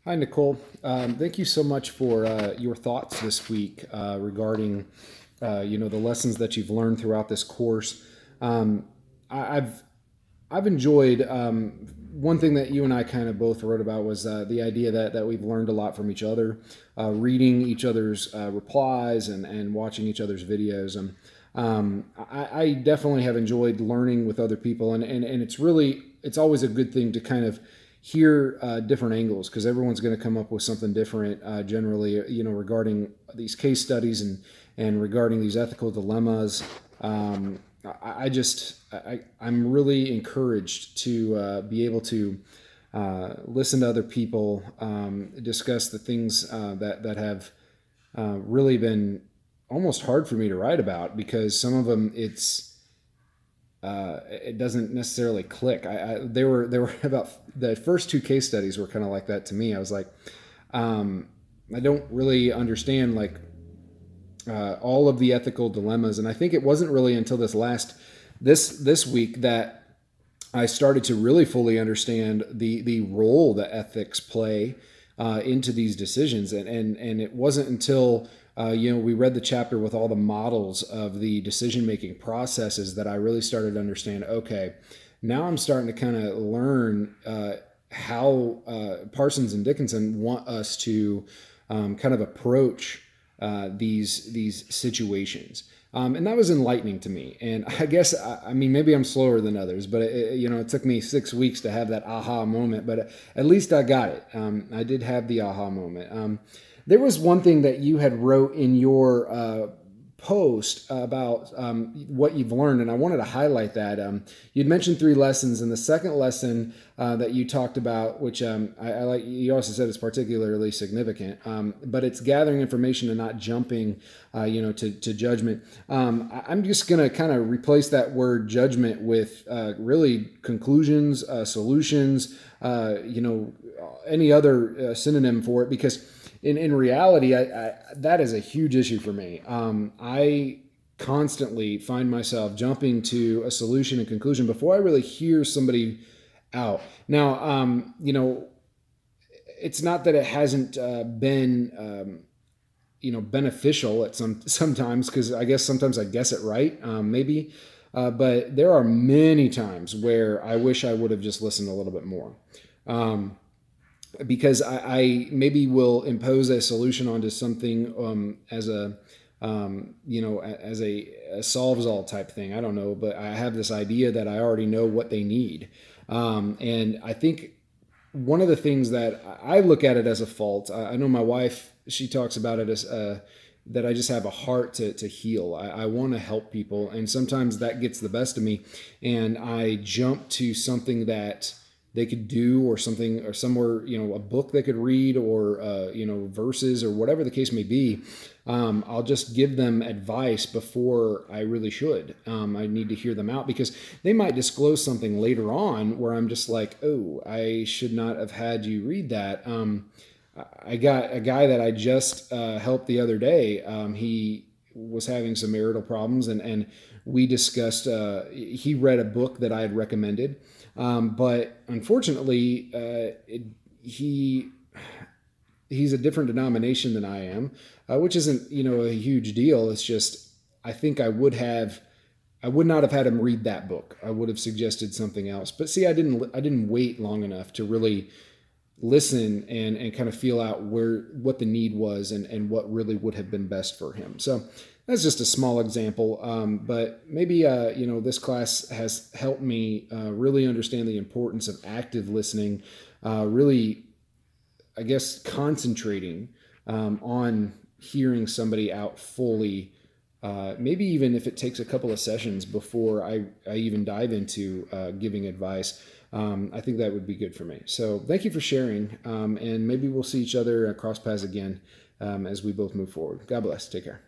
Hi, Nicole. Thank you so much for your thoughts this week regarding, the lessons that you've learned throughout this course. Um, I've enjoyed one thing that you and I kind of both wrote about was the idea that we've learned a lot from each other, reading each other's replies and watching each other's videos. And I definitely have enjoyed learning with other people, and it's always a good thing to kind of hear different angles because everyone's going to come up with something different generally, regarding these case studies and regarding these ethical dilemmas. I'm really encouraged to be able to listen to other people discuss the things that have really been almost hard for me to write about because some of them it doesn't necessarily click. They were about the first two case studies were kind of like that to me. I was like, I don't really understand all of the ethical dilemmas, and I think it wasn't really until this week that I started to really fully understand the role that ethics play into these decisions, and it wasn't until we read the chapter with all the models of the decision making processes that I really started to understand. Okay, now I'm starting to kind of learn how Parsons and Dickinson want us to kind of approach these situations. And that was enlightening to me. And I guess, I mean, maybe I'm slower than others, but it took me 6 weeks to have that aha moment, but at least I got it. I did have the aha moment. There was one thing that you had wrote in your post about what you've learned, and I wanted to highlight that. You'd mentioned 3 lessons, and the second lesson that you talked about, which I like, you also said is particularly significant, but it's gathering information and not jumping, to judgment. I'm just going to kind of replace that word judgment with really conclusions, solutions, any other synonym for it, because in reality, that is a huge issue for me. I constantly find myself jumping to a solution and conclusion before I really hear somebody out. Now, it's not that it hasn't been, beneficial at sometimes, because I guess sometimes I guess it right, maybe. But there are many times where I wish I would have just listened a little bit more. Because I maybe will impose a solution onto something as a solves all type thing. I don't know, but I have this idea that I already know what they need, and I think one of the things that I look at it as a fault. I know my wife; she talks about it as that I just have a heart to heal. I want to help people, and sometimes that gets the best of me, and I jump to something that they could do or something or somewhere, a book they could read or, verses or whatever the case may be. I'll just give them advice before I really should. I need to hear them out because they might disclose something later on where I'm just like, oh, I should not have had you read that. I got a guy that I just helped the other day. He was having some marital problems, and we discussed, he read a book that I had recommended. But unfortunately, he's a different denomination than I am, which isn't, a huge deal. It's just, I think I would not have had him read that book. I would have suggested something else. But see, I didn't wait long enough to really listen and kind of feel out what the need was and what really would have been best for him. So that's just a small example, but maybe this class has helped me really understand the importance of active listening, really, I guess, concentrating on hearing somebody out fully. Maybe even if it takes a couple of sessions before I even dive into giving advice, I think that would be good for me. So thank you for sharing, and maybe we'll see each other cross paths again as we both move forward. God bless. Take care.